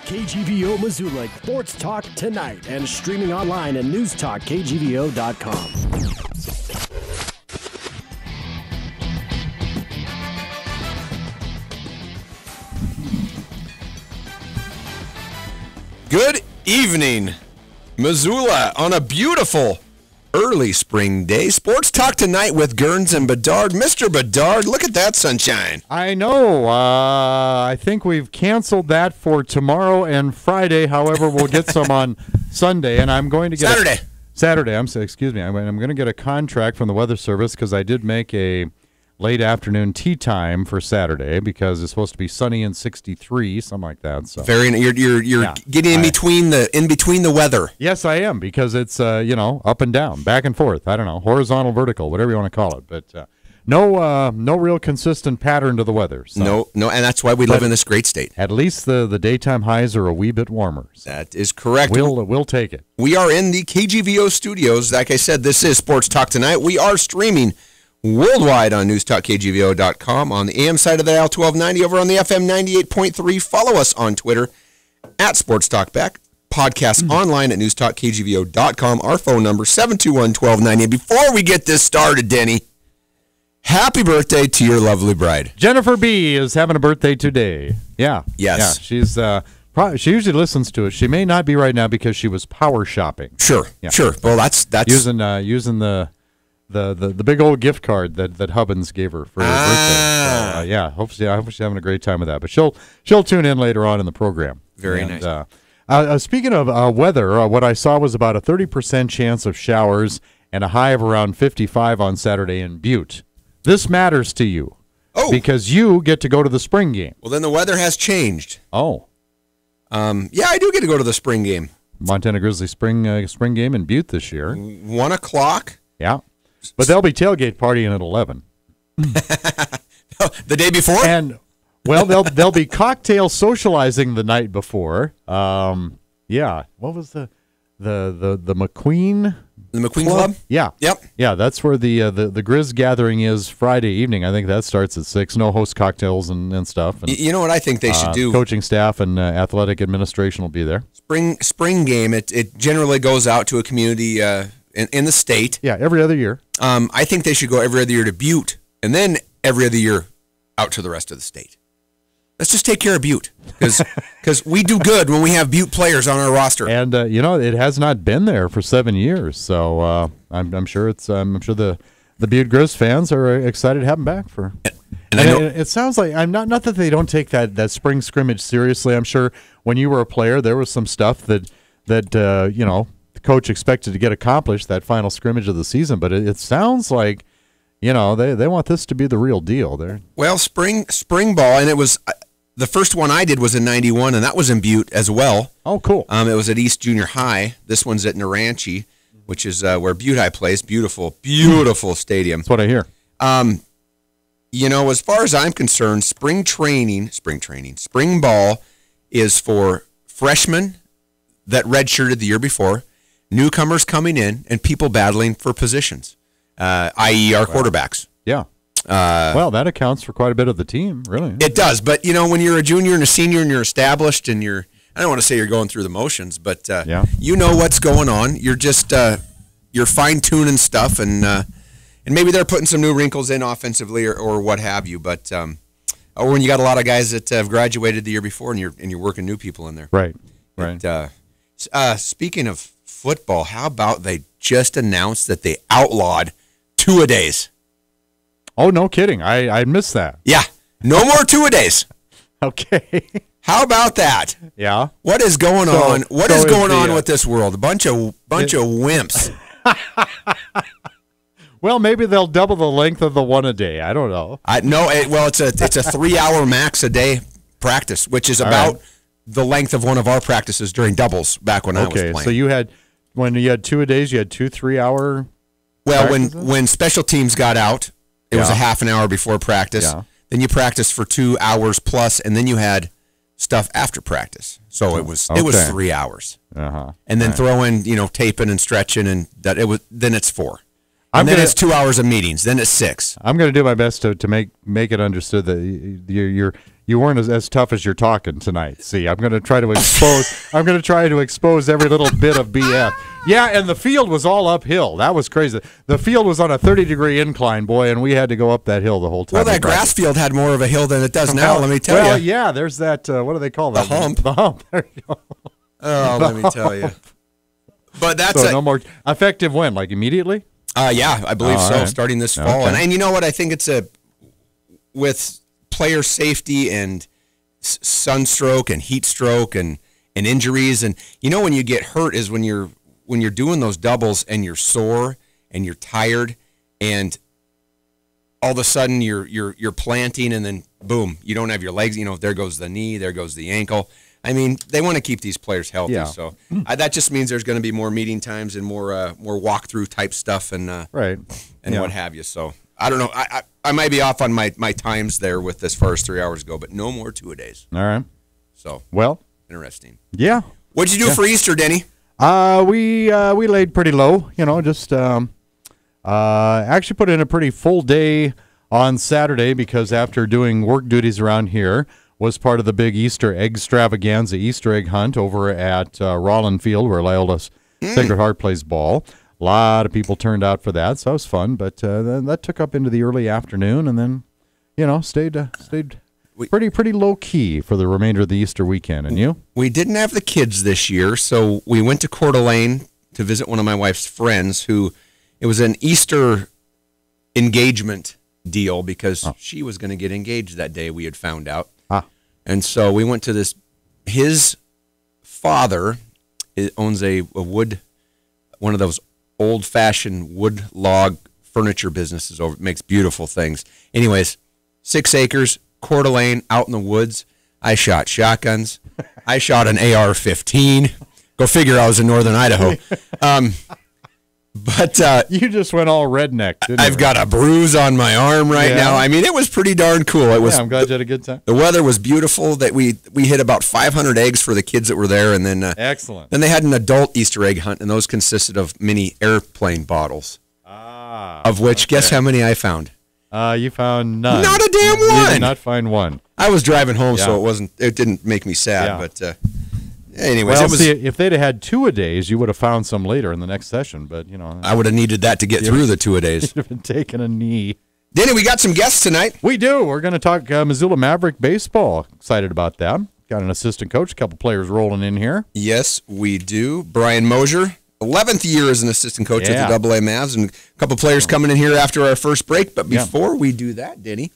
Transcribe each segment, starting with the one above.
KGVO Missoula Sports Talk Tonight and streaming online at Newstalk, KGVO.com. Good evening, Missoula, on a beautiful early spring day. Sports Talk Tonight with Gerns and Bedard. Mr. Bedard, look at that sunshine. I know. I think we've canceled that for tomorrow and Friday. However, we'll get some on Sunday, and I'm going to get Saturday. Excuse me. I'm going to get a contract from the Weather Service because I did make a late afternoon tea time for Saturday because it's supposed to be sunny and 63, something like that. So you're getting in between the weather. Yes, I am, because it's up and down, back and forth. I don't know, horizontal, vertical, whatever you want to call it. But no real consistent pattern to the weather. So. No, and that's why we live in this great state. At least the daytime highs are a wee bit warmer. So that is correct. We'll take it. We are in the KGVO studios. Like I said, this is Sports Talk Tonight. We are streaming worldwide on newstalkkgvo.com, on the AM side of the dial 1290, over on the FM 98.3. Follow us on Twitter at Sports Talk Back. Podcast online at newstalkkgvo.com. Our phone number 721-1290. Before we get this started, Denny, happy birthday to your lovely bride. Jennifer B. is having a birthday today. Yeah. Yes. Yeah, she's she usually listens to us. She may not be right now because she was power shopping. Sure. Well, that's using the big old gift card that Hubbins gave her for her birthday. So, I hope she's having a great time with that. But she'll tune in later on in the program. Very nice. Speaking of weather, what I saw was about a 30% chance of showers and a high of around 55 on Saturday in Butte. This matters to you because you get to go to the spring game. Well, then the weather has changed. Oh. I do get to go to the spring game. Montana Grizzlies spring game in Butte this year. 1 o'clock. Yeah. But they'll be tailgate partying at 11. The day before? And they'll be cocktail socializing the night before. What was the McQueen? The McQueen Club? Yeah. Yep. Yeah, that's where the Grizz gathering is Friday evening. I think that starts at 6. No host cocktails and stuff. And, you know what I think they should do? Coaching staff and athletic administration will be there. Spring game, it generally goes out to a community in the state. Yeah, every other year. I think they should go every other year to Butte, and then every other year out to the rest of the state. Let's just take care of Butte, because we do good when we have Butte players on our roster. And it has not been there for 7 years, so I'm sure the Butte Grizz fans are excited to have them back for. And it sounds like not that they don't take that spring scrimmage seriously. I'm sure when you were a player, there was some stuff that the coach expected to get accomplished that final scrimmage of the season, but it sounds like they want this to be the real deal there. Well, spring ball, and it was the first one I did was in '91, and that was in Butte as well. Oh, cool. It was at East Junior High. This one's at Naranche, which is where Butte High plays. Beautiful stadium. That's what I hear. As far as I'm concerned, spring ball is for freshmen that redshirted the year before, newcomers coming in, and people battling for positions, i.e. our quarterbacks. Yeah. That accounts for quite a bit of the team, really. It does, but, when you're a junior and a senior and you're established and I don't want to say you're going through the motions, but you know what's going on. You're just you're fine-tuning stuff, and maybe they're putting some new wrinkles in offensively or what have you, but or when you got a lot of guys that have graduated the year before and you're working new people in there. Right. Speaking of football, how about they just announced that they outlawed two-a-days? Oh, no kidding. I missed that. Yeah. No more two-a-days. Okay. How about that? Yeah. What is going on? What is going on with this world? A bunch of wimps. Well, maybe they'll double the length of the one a day. I don't know. It's a 3-hour max a day practice, which is about the length of one of our practices during doubles back when I was playing. So when you had 2-a-days, you had 2 3-hour Well, when special teams got out, it was a half an hour before practice. Yeah. Then you practiced for 2 hours plus, and then you had stuff after practice. So it was 3 hours. Uh-huh. And then throw in, taping and stretching, and then it's 4. And then it's 2 hours of meetings. Then it's 6. I'm going to do my best to make it understood that you weren't as tough as you're talking tonight. See, I'm going to try to expose every little bit of BS. Yeah, and the field was all uphill. That was crazy. The field was on a 30-degree incline, boy, and we had to go up that hill the whole time. Well, that grass field had more of a hill than it does now, let me tell you. Well, yeah, there's that, what do they call that? The hump. The hump. There you go. Oh, let me tell you. But that's no more effective when? Like immediately? Yeah, I believe so, right. starting this fall. Okay. And you know what? I think it's with player safety and sunstroke and heat stroke and injuries. And you know when you get hurt is when you're doing those doubles and you're sore and you're tired and all of a sudden you're planting and then boom, you don't have your legs. You know, there goes the knee, there goes the ankle. I mean, they want to keep these players healthy, so that just means there's going to be more meeting times and more walkthrough type stuff and what have you. So I don't know. I might be off on my times there with as far as 3 hours go, but no more 2-a-days. All right. So interesting. Yeah. What'd you do for Easter, Denny? We laid pretty low. You know, just actually put in a pretty full day on Saturday because after doing work duties around here. Was part of the big Easter egg extravaganza, Easter egg hunt over at Rollin Field where Loyola Sacred Heart plays ball. A lot of people turned out for that, so it was fun. But then that took up into the early afternoon, and then, you know, stayed pretty low key for the remainder of the Easter weekend. And you? We didn't have the kids this year, so we went to Coeur d'Alene to visit one of my wife's friends. It was an Easter engagement deal because she was going to get engaged that day. We had found out. And so we went to his father owns one of those old-fashioned wood log furniture businesses makes beautiful things. Anyways, 6 acres, Coeur d'Alene, out in the woods. I shot shotguns. I shot an AR-15. Go figure I was in northern Idaho. But you just went all redneck, didn't you? I've got a bruise on my arm right now. I mean, it was pretty darn cool. I'm glad you had a good time. The weather was beautiful. That we hit about 500 eggs for the kids that were there, and then excellent. Then they had an adult Easter egg hunt, and those consisted of mini airplane bottles. Of which, guess how many I found? You found none. Not a damn one. You did not find one. I was driving home, so it didn't make me sad, but. Anyways, well, if they'd have had 2-a-days, you would have found some later in the next session. But you know, I would have needed that to get through the 2-a-days. You'd have been taking a knee. Denny, we got some guests tonight. We do. We're going to talk Missoula Maverick baseball. Excited about that. Got an assistant coach, a couple players rolling in here. Yes, we do. Brian Moser, 11th year as an assistant coach at the AA Mavs, and a couple players coming in here after our first break. But before we do that, Denny,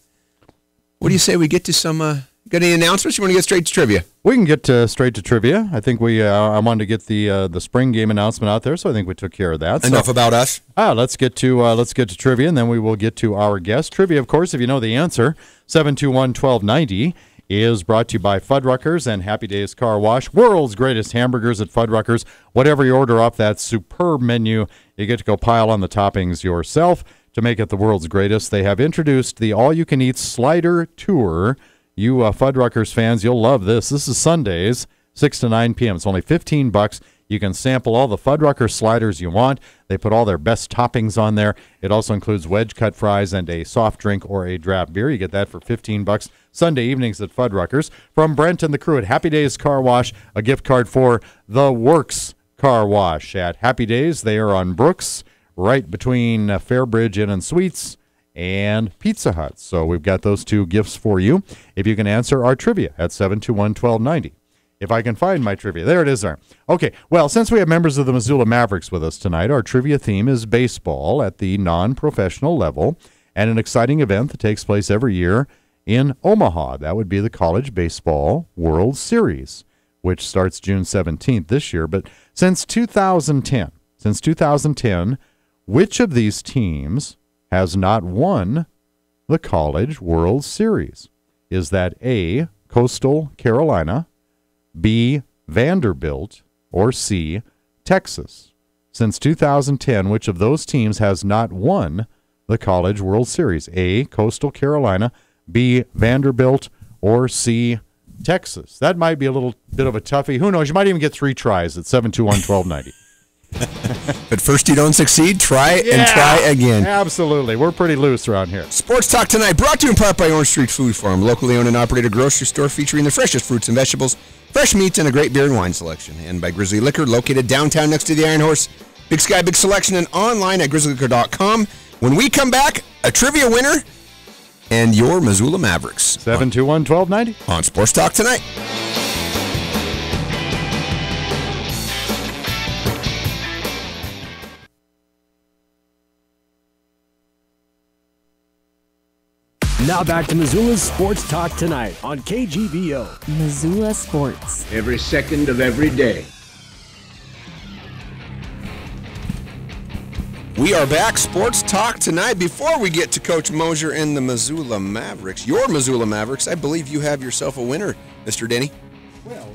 what do you say we get to some? Got any announcements? You want to get straight to trivia? We can get straight to trivia. I think I wanted to get the spring game announcement out there, so I think we took care of that. Enough about us. Let's get to trivia, and then we will get to our guest. Trivia, of course, if you know the answer, 721-1290 is brought to you by Fuddruckers and Happy Days Car Wash, world's greatest hamburgers at Fuddruckers. Whatever you order off that superb menu, you get to go pile on the toppings yourself to make it the world's greatest. They have introduced the all-you-can-eat slider tour. You Fuddruckers fans, you'll love this. This is Sundays, 6 to 9 p.m. It's only $15. You can sample all the Fuddruckers sliders you want. They put all their best toppings on there. It also includes wedge-cut fries and a soft drink or a draft beer. You get that for $15 Sunday evenings at Fuddruckers. From Brent and the crew at Happy Days Car Wash, a gift card for The Works Car Wash at Happy Days. They are on Brooks, right between Fairbridge Inn and Suites and Pizza Hut. So we've got those two gifts for you if you can answer our trivia at 721-1290. If I can find my trivia. There it is there. Okay, well, since we have members of the Missoula Mavericks with us tonight, our trivia theme is baseball at the non-professional level and an exciting event that takes place every year in Omaha. That would be the College Baseball World Series, which starts June 17th this year. But since 2010, which of these teams has not won the College World Series? Is that A, Coastal Carolina, B, Vanderbilt, or C, Texas? Since 2010, which of those teams has not won the College World Series? A, Coastal Carolina, B, Vanderbilt, or C, Texas? That might be a little bit of a toughie. Who knows? You might even get 3 tries at 721-1290. But first you don't succeed, try and try again. Absolutely. We're pretty loose around here. Sports Talk Tonight, brought to you in part by Orange Street Food Farm, locally owned and operated grocery store featuring the freshest fruits and vegetables, fresh meats, and a great beer and wine selection. And by Grizzly Liquor, located downtown next to the Iron Horse. Big Sky, big selection, and online at grizzlyliquor.com. When we come back, a trivia winner and your Missoula Mavericks. 721-1290. On Sports Talk Tonight. Now back to Missoula's Sports Talk Tonight on KGVO. Missoula Sports. Every second of every day. We are back, Sports Talk Tonight. Before we get to Coach Moser and the Missoula Mavericks, your Missoula Mavericks, I believe you have yourself a winner, Mr. Denny. Well,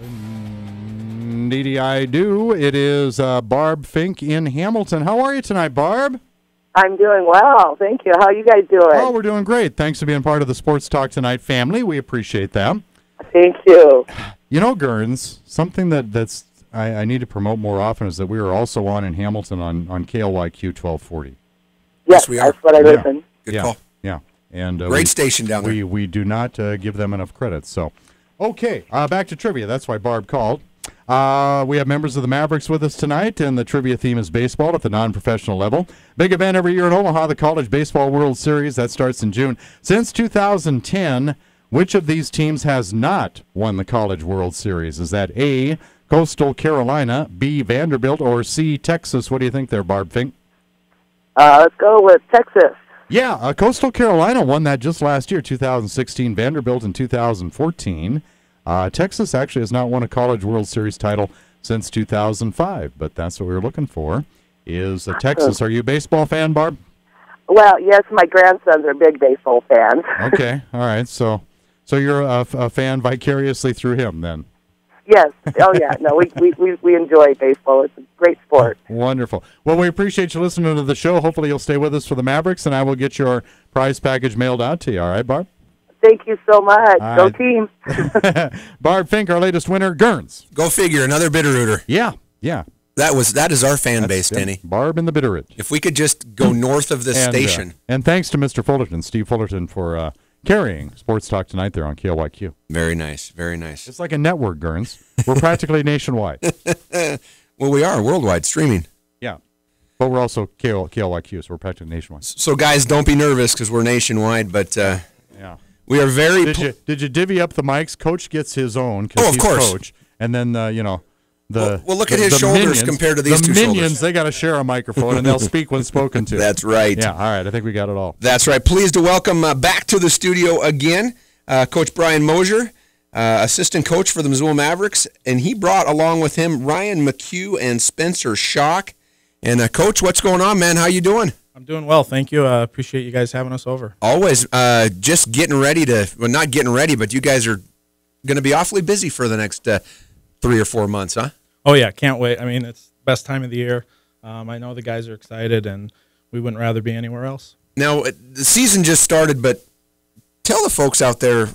indeed I do. It is Barb Fink in Hamilton. How are you tonight, Barb? I'm doing well. Thank you. How are you guys doing? Oh, we're doing great. Thanks for being part of the Sports Talk Tonight family. We appreciate that. Thank you. You know, Gerns, something that's I need to promote more often is that we are also on in Hamilton on KLYQ 1240. Yes, we are. that's what I listen. Good call. Yeah. And great station down there. We do not give them enough credit. So, okay, back to trivia. That's why Barb called. We have members of the Mavericks with us tonight, and the trivia theme is baseball at the non-professional level. Big event every year in Omaha, the College Baseball World Series. That starts in June. Since 2010, which of these teams has not won the College World Series? Is that A, Coastal Carolina, B, Vanderbilt, or C, Texas? What do you think there, Barb Fink? Let's go with Texas. Yeah, Coastal Carolina won that just last year, 2016. Vanderbilt in 2014. Texas actually has not won a College World Series title since 2005, but that's what we were looking for, is Texas. Are you a baseball fan, Barb? Well, yes, my grandsons are big baseball fans. Okay, all right. So you're a fan vicariously through him, then? Yes. Oh, yeah. No, we enjoy baseball. It's a great sport. Wonderful. Well, we appreciate you listening to the show. Hopefully you'll stay with us for the Mavericks, and I will get your prize package mailed out to you. All right, Barb? Thank you so much. All Go right. team. Barb Fink, our latest winner, Gerns. Go figure, another Bitterrooter. Yeah. That is our fan base, Denny. Barb and the Bitterroot. If we could just go north of this station. And thanks to Mr. Fullerton, Steve Fullerton, for carrying Sports Talk Tonight there on KLYQ. Very nice, very nice. It's like a network, Gerns. We're practically nationwide. Well, we are worldwide streaming. Yeah. But we're also KLYQ, so we're practically nationwide. So, guys, don't be nervous because we're nationwide, but yeah. we are very... Did you divvy up the mics? Coach gets his own because he's course. coach. And then, well, look at his shoulders compared to these two shoulders. The minions, shoulders. they got to share a microphone, and they'll speak when spoken to. That's right. Yeah, all right. I think we got it all. That's right. Pleased to welcome back to the studio again Coach Brian Moser, assistant coach for the Missoula Mavericks, and he brought along with him Ryan McHugh and Spencer Schock. And, Coach, what's going on, man? How you doing? I'm doing well, thank you. Appreciate you guys having us over. Always. Just getting ready not getting ready, but you guys are going to be awfully busy for the next 3 or 4 months, huh? Oh, yeah, can't wait. I mean, it's the best time of the year. I know the guys are excited, and we wouldn't rather be anywhere else. Now, the season just started, but tell the folks out there,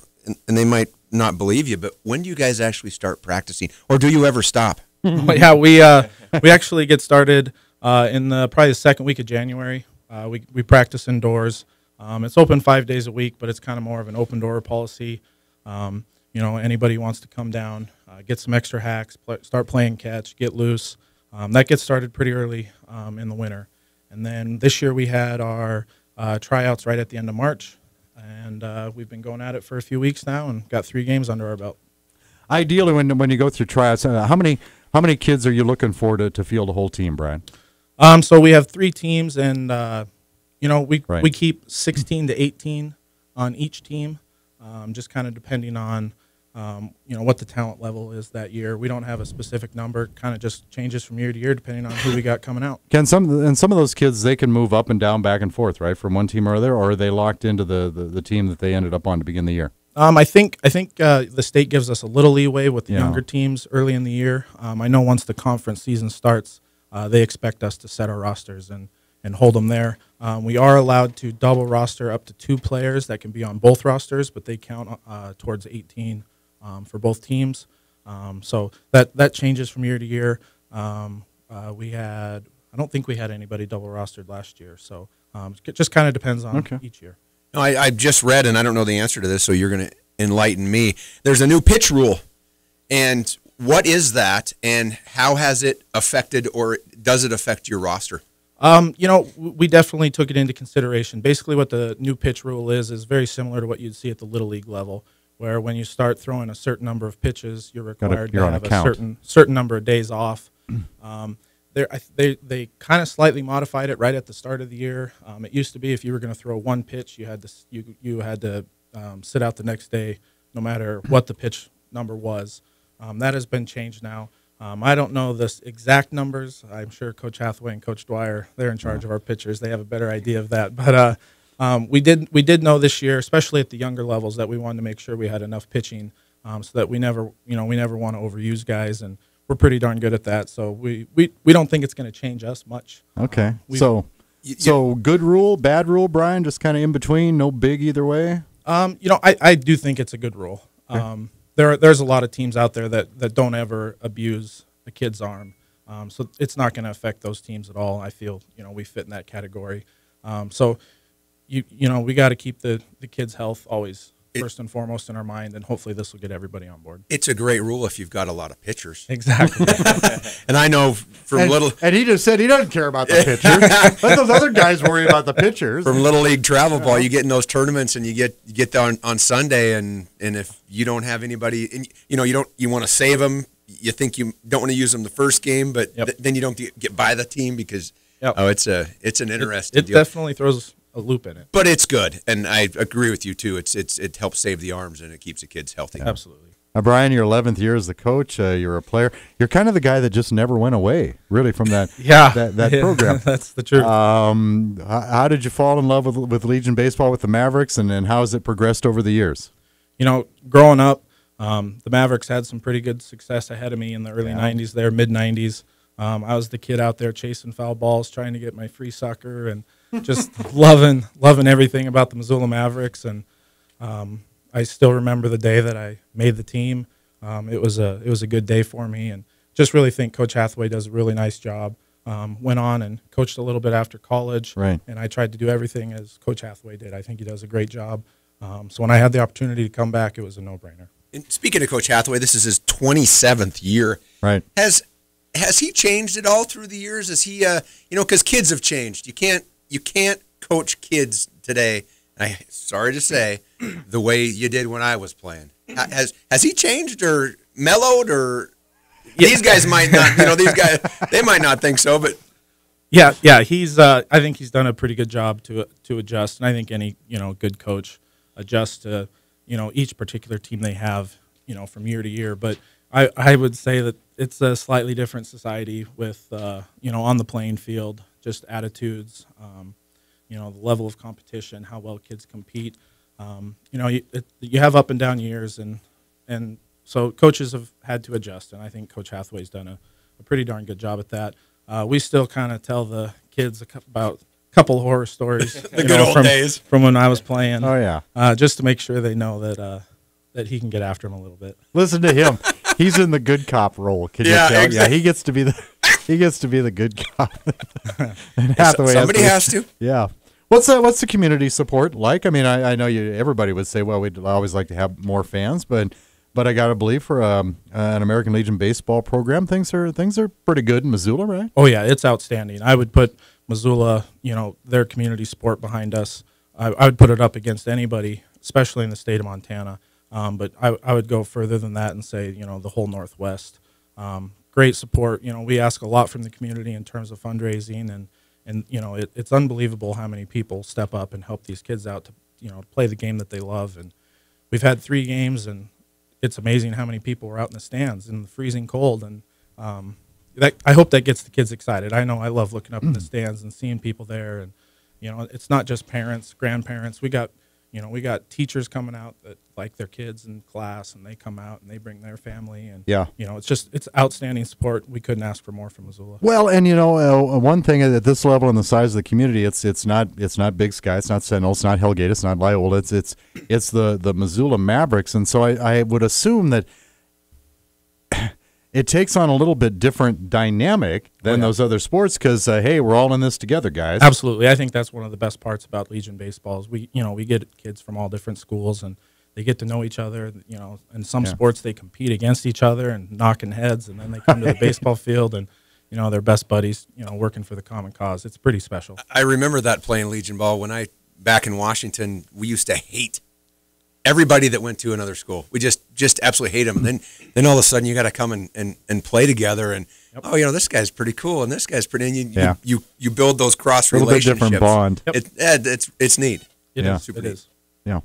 and they might not believe you, but when do you guys actually start practicing, or do you ever stop? Yeah, we actually get started in probably the second week of January. We practice indoors. It's open 5 days a week, but it's kind of more of an open door policy. Anybody who wants to come down, get some extra hacks, start playing catch, get loose. That gets started pretty early in the winter. And then this year we had our tryouts right at the end of March, and we've been going at it for a few weeks now and got 3 games under our belt. Ideally, when you go through tryouts, how many kids are you looking for to field a whole team, Brian? So we have 3 teams, and we keep 16 to 18 on each team, just kind of depending on what the talent level is that year. We don't have a specific number; kind of just changes from year to year depending on who we got coming out. Some of those kids, they can move up and down, back and forth, right, from one team or other, or are they locked into the team that they ended up on to begin the year? I think the state gives us a little leeway with the younger teams early in the year. I know once the conference season starts, they expect us to set our rosters and hold them there. We are allowed to double roster up to 2 players that can be on both rosters, but they count towards 18 for both teams. So that changes from year to year. I don't think we had anybody double rostered last year, so it just kind of depends on each year. No, I just read, and I don't know the answer to this, so you're going to enlighten me. There's a new pitch rule, and what is that, and how has it affected, or does it affect your roster? We definitely took it into consideration. Basically, what the new pitch rule is very similar to what you'd see at the Little League level, where when you start throwing a certain number of pitches, you're required to have a certain number of days off. They kind of slightly modified it right at the start of the year. It used to be if you were going to throw one pitch, you had to sit out the next day, no matter what the pitch number was. That has been changed now. I don't know the exact numbers. I'm sure Coach Hathaway and Coach Dwyer, they're in charge of our pitchers. They have a better idea of that. But we did know this year, especially at the younger levels, that we wanted to make sure we had enough pitching so that we never want to overuse guys, and we're pretty darn good at that. So we don't think it's going to change us much. Okay. So good rule, bad rule, Brian, just kind of in between, no big either way? I do think it's a good rule. Okay. There's a lot of teams out there that don't ever abuse a kid's arm. So it's not going to affect those teams at all. I feel, we fit in that category. So we got to keep the kids' health always first and foremost in our mind, and hopefully this will get everybody on board. It's a great rule if you've got a lot of pitchers. Exactly. And I know and he just said he doesn't care about the pitchers. Let those other guys worry about the pitchers. From Little League travel ball, you get in those tournaments and you get there on Sunday, and if you don't have anybody, and you want to save them, you think you don't want to use them the first game, but then you don't get by the team because it's an interesting deal. It definitely throws a loop in it, but it's good, and I agree with you too. It helps save the arms and it keeps the kids healthy. Absolutely. Brian, your 11th year as the coach, you're a player. You're kind of the guy that just never went away, really, from that that program. That's the truth. How did you fall in love with Legion baseball with the Mavericks, and how has it progressed over the years? Growing up, the Mavericks had some pretty good success ahead of me in the early 90s, there mid 90s. I was the kid out there chasing foul balls, trying to get my free sucker, and just loving everything about the Missoula Mavericks. And I still remember the day that I made the team. It was a good day for me, and just really think Coach Hathaway does a really nice job. Went on and coached a little bit after college, right. And I tried to do everything as Coach Hathaway did. I think he does a great job. So when I had the opportunity to come back, it was a no-brainer. And speaking of Coach Hathaway, this is his 27th year. Right. Has he changed at all through the years? Is he, because kids have changed. You can't coach kids today. Sorry to say, the way you did when I was playing. Has he changed or mellowed, or these guys might not? These guys, they might not think so, but yeah. He's. I think he's done a pretty good job to adjust, and I think any good coach adjusts to each particular team they have from year to year. But I would say that it's a slightly different society with on the playing field, just attitudes. The level of competition, how well kids compete. You have up and down years, and so coaches have had to adjust, and I think Coach Hathaway's done a pretty darn good job at that. We still kind of tell the kids about a couple horror stories, the good old days from when I was playing. Oh yeah, just to make sure they know that he can get after them a little bit. Listen to him; he's in the good cop role. Can you tell? Exactly. Yeah, he gets to be the good cop. And Hathaway has to. Yeah. What's the community support like? I mean, I know everybody would say, well, we'd always like to have more fans, but I got to believe for an American Legion baseball program, things are pretty good in Missoula, right? Oh yeah, it's outstanding. I would put Missoula, their community support behind us. I would put it up against anybody, especially in the state of Montana. But I would go further than that and say, the whole Northwest. Great support. We ask a lot from the community in terms of fundraising, and it's unbelievable how many people step up and help these kids out to play the game that they love. And we've had 3 games, and it's amazing how many people were out in the stands in the freezing cold. And I hope that gets the kids excited. I know I love looking up in the stands and seeing people there. And it's not just parents, grandparents. We got teachers coming out that like their kids in class, and they come out and they bring their family, and it's outstanding support. We couldn't ask for more from Missoula. Well, and one thing at this level and the size of the community, it's not Big Sky, it's not Sentinel, it's not Hellgate, it's not Loyola, it's the Missoula Mavericks, and so I would assume that it takes on a little bit different dynamic than those other sports because, hey, we're all in this together, guys. Absolutely. I think that's one of the best parts about Legion baseball is we get kids from all different schools and they get to know each other. In some sports they compete against each other and knocking heads, and then they come to the baseball field and they're best buddies, working for the common cause. It's pretty special. I remember that playing Legion ball when back in Washington, we used to hate everybody that went to another school. We just absolutely hate them. Then all of a sudden you got to come and play together and this guy's pretty cool and this guy's pretty. And you build those cross relationships. A little bit different bond. Yep. It's neat. It is. Super it neat. is. Yeah.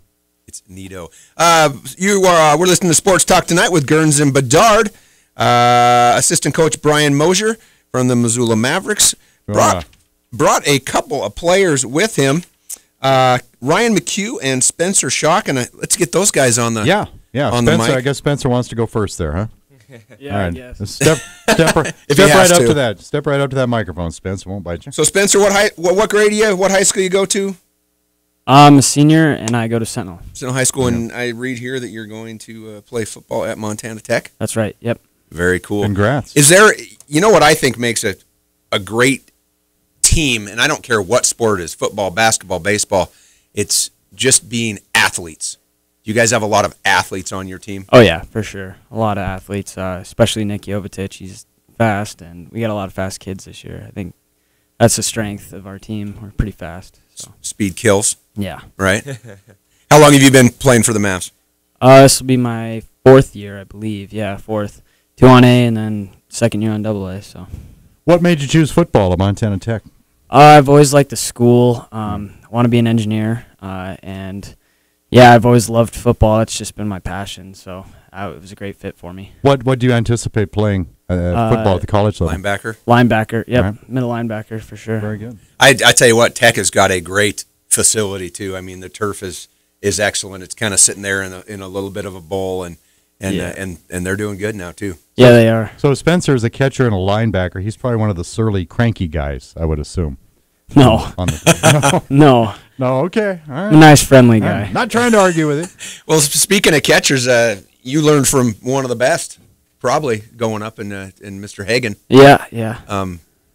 It's neato. We're listening to Sports Talk Tonight with Gerns and Bedard. Assistant coach Brian Moser from the Missoula Mavericks brought a couple of players with him. Ryan McHugh and Spencer Schock, and let's get those guys on the on Spencer, the mic. I guess Spencer wants to go first there, huh? Yeah, all right. I guess. Step right up to that. Step right up to that microphone, Spencer. Won't bite you. So Spencer, what grade are you? What high school you go to? I'm a senior, and I go to Sentinel. Sentinel High School, and I read here that you're going to play football at Montana Tech. That's right. Yep. Very cool. Congrats. Is there? What I think makes a great team, and I don't care what sport it is, football, basketball, baseball. It's just being athletes. You guys have a lot of athletes on your team? Oh, yeah, for sure. A lot of athletes, especially Nick Jovetic. He's fast, and we got a lot of fast kids this year. I think that's the strength of our team. We're pretty fast. So. Speed kills. Yeah. Right? How long have you been playing for the Mavs? This will be my 4th year, I believe. Yeah, 4th. 2 on A and then 2nd year on AA. So. What made you choose football at Montana Tech? I've always liked the school. I want to be an engineer, and I've always loved football. It's just been my passion, so it was a great fit for me. What do you anticipate playing football at the college level? Linebacker, yep, right. Middle linebacker for sure. Very good. I tell you what, Tech has got a great facility too. I mean, the turf is excellent. It's kind of sitting there in a little bit of a bowl, and they're doing good now too. Yeah, they are. So Spencer is a catcher and a linebacker. He's probably one of the surly, cranky guys, I would assume. No. No. No, okay. All right. I'm a nice, friendly guy. Right. Not trying to argue with you. Well, speaking of catchers, you learned from one of the best, probably going up in Mr. Hagan. Yeah.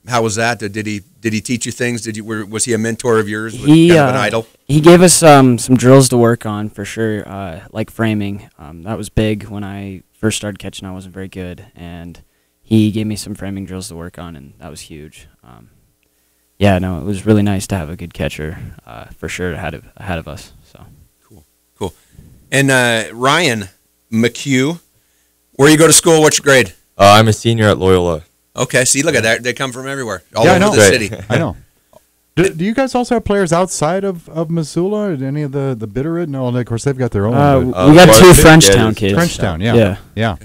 How was that? Did he teach you things? Was he a mentor of yours? Kind of an idol? He gave us some drills to work on for sure, like framing. That was big when I first started catching. I wasn't very good, and he gave me some framing drills to work on, and that was huge. It was really nice to have a good catcher for sure ahead of us. So cool. And Ryan McHugh, where you go to school? What's your grade? I'm a senior at Loyola. Okay, see, look at that. They come from everywhere, all I over know. the city. I know. Do you guys also have players outside of Missoula? Or any of the Bitterroot? No, of course they've got their own. we got 2 Frenchtown kids. Frenchtown, yeah.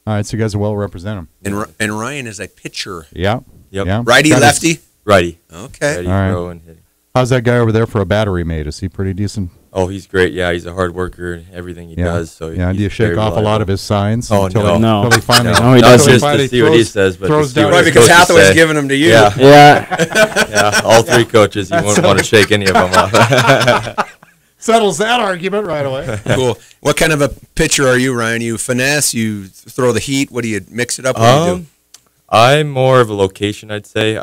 All right, so you guys are well represented. And Ryan is a pitcher. Yeah. Yep. Yeah. Righty, lefty? Righty. Okay. Righty, all right. throw and hitting. How's that guy over there for a battery mate? Is he pretty decent? Oh, he's great. Yeah, he's a hard worker in everything he does. So do you shake off a lot of his signs? Oh, until no. He finally, No, he doesn't. Just to see what he says, but throws down. Right, because Hathaway's giving them to you. Yeah. Yeah. All 3 coaches. You wouldn't want to shake any of them off. Settles that argument right away. Cool. What kind of a pitcher are you, Ryan? You finesse? You throw the heat? What do you mix it up? What do you do? I'm more of a location, I'd say.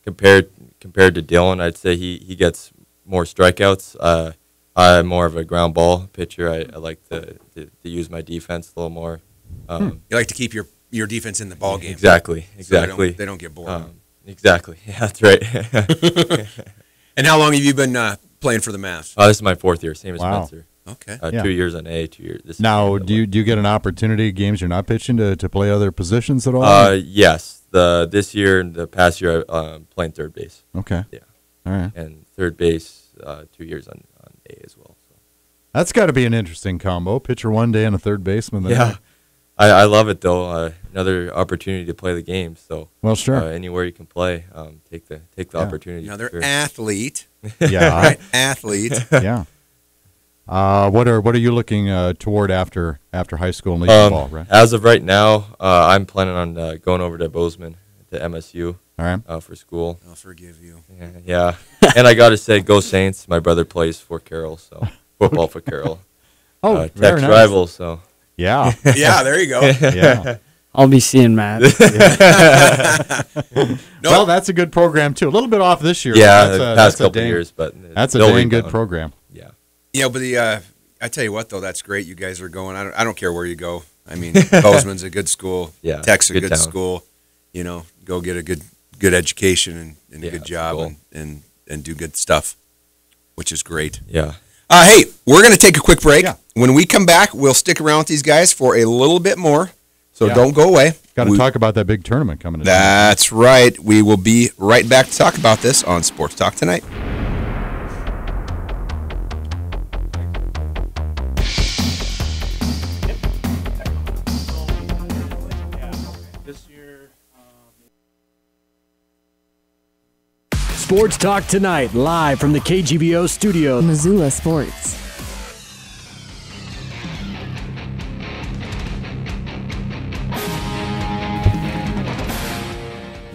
Compared to Dylan, I'd say he gets more strikeouts. I'm more of a ground ball pitcher. I like to use my defense a little more. You like to keep your defense in the ball game. Exactly. So they don't get bored. Exactly. Yeah, that's right. And how long have you been playing for the Mavs? This is my 4th year, same as Wow. Spencer. Okay. 2 years on A, 2 years. Now, do you get an opportunity, games you're not pitching, to play other positions at all? Yes. This year and the past year, I'm playing third base. Okay. Yeah. All right. And third base, 2 years on A as well. So. That's got to be an interesting combo. Pitcher one day and a third baseman the Yeah. next. I love it, though. Another opportunity to play the game. So, well, sure. Anywhere you can play, take the opportunity. Another sure. athlete. Yeah. Right, athlete. Yeah. What are you looking toward after high school and league ball? Right. As of right now, I'm planning on going over to Bozeman to MSU. All right. For school. I'll forgive you. Yeah. And I got to say, go Saints. My brother plays for Carroll, so football for Carroll. Oh, Tech's nice. rival, so. Yeah. Yeah, there you go. Yeah. I'll be seeing Matt. Well, that's a good program too. A little bit off this year. Yeah, but the past couple years, but that's a dang good program. Yeah. Yeah, but I tell you what though, that's great. You guys are going. I don't care where you go. I mean, Bozeman's a good school. Yeah, Tech's a good town. school. You know, go get a good education and a good job cool. and do good stuff, which is great. Yeah. Hey, we're going to take a quick break. Yeah. When we come back, we'll stick around with these guys for a little bit more. So Yeah. don't go away. Got to talk about that big tournament coming in. That's right. We will be right back to talk about this on Sports Talk Tonight. Sports Talk Tonight, live from the KGVO studio. Missoula Sports.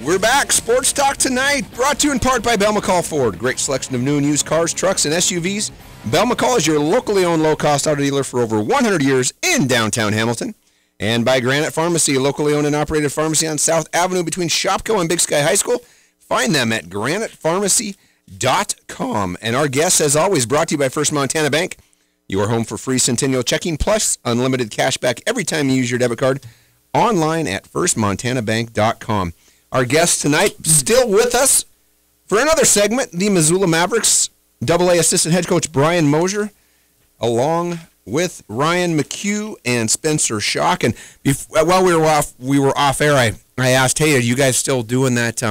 We're back. Sports Talk Tonight, brought to you in part by Bell McCall Ford. Great selection of new and used cars, trucks, and SUVs. Bell McCall is your locally owned low-cost auto dealer for over 100 years in downtown Hamilton. And by Granite Pharmacy, a locally owned and operated pharmacy on South Avenue between Shopko and Big Sky High School. Find them at granitepharmacy.com. And our guest, as always, brought to you by First Montana Bank. Your home for free Centennial checking plus unlimited cash back every time you use your debit card. Online at firstmontanabank.com. Our guest tonight, still with us for another segment, the Missoula Mavericks AA assistant head coach Brian Moser, along with Ryan McHugh and Spencer Schock. And while we were off air, I asked, hey, are you guys still doing that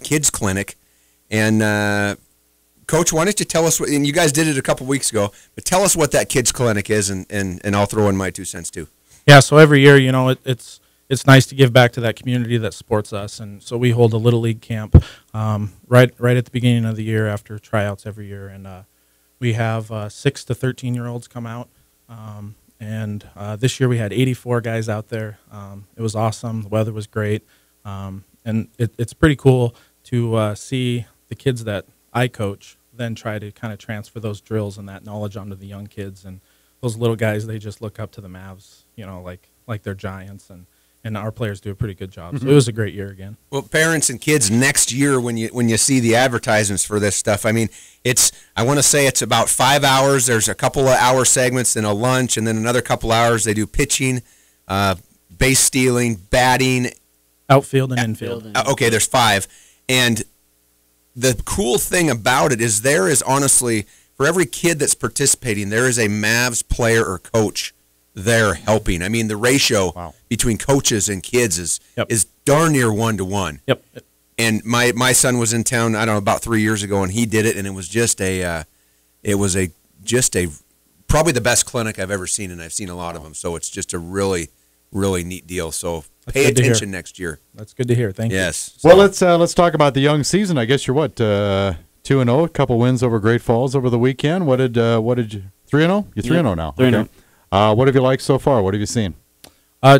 kids clinic? And Coach, why don't you tell us what, and you guys did it a couple weeks ago, but tell us what that kids clinic is, and I'll throw in my 2 cents too. Yeah, so every year, you know, it's nice to give back to that community that supports us, and so we hold a Little League camp right at the beginning of the year after tryouts every year, and we have 6 to 13-year-olds come out, and this year we had 84 guys out there. It was awesome. The weather was great, and it's pretty cool to see the kids that I coach then try to kind of transfer those drills and that knowledge onto the young kids, and those little guys, they just look up to the Mavs, you know, like they're giants, and our players do a pretty good job. So it was a great year again. Well, parents and kids, next year when you see the advertisements for this stuff, I mean, I want to say it's about 5 hours. There's a couple of hour segments, then a lunch, and then another couple hours. They do pitching, base stealing, batting, outfield and infield. Okay, there's 5, and the cool thing about it is there is honestly, for every kid that's participating, there is a Mavs player or coach there helping. I mean, the ratio between coaches and kids is darn near 1-to-1. Yep. And my son was in town, I don't know, about 3 years ago, and he did it, and it was just probably the best clinic I've ever seen, and I've seen a lot of them. So it's just a really, really neat deal. So pay attention next year. That's good to hear. Thank you. Yes. Well, let's talk about the young season. I guess you're 2-0, a couple wins over Great Falls over the weekend. What did you 3-0? You're 3-0 now. 3-0. Okay. What have you liked so far? What have you seen?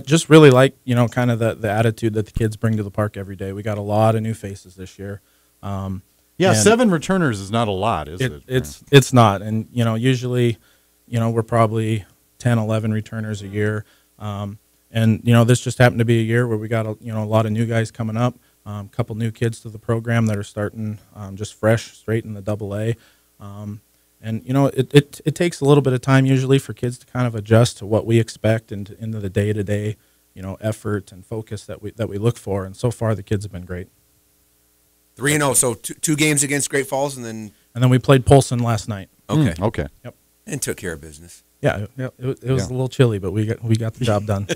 Just really like, you know, kind of the attitude that the kids bring to the park every day. We got a lot of new faces this year. 7 returners is not a lot, is it? It's not. And, you know, usually, you know, we're probably 10, 11 returners a year. And, you know, this just happened to be a year where we got, a lot of new guys coming up, a couple new kids to the program that are starting just fresh, straight in the AA. And, you know, it takes a little bit of time usually for kids to kind of adjust to what we expect and into the day-to-day, you know, effort and focus that we look for. And so far the kids have been great. 3-0, so two games against Great Falls, and then we played Polson last night. Okay. Okay. Yep. And took care of business. Yeah, it was a little chilly, but we got the job done.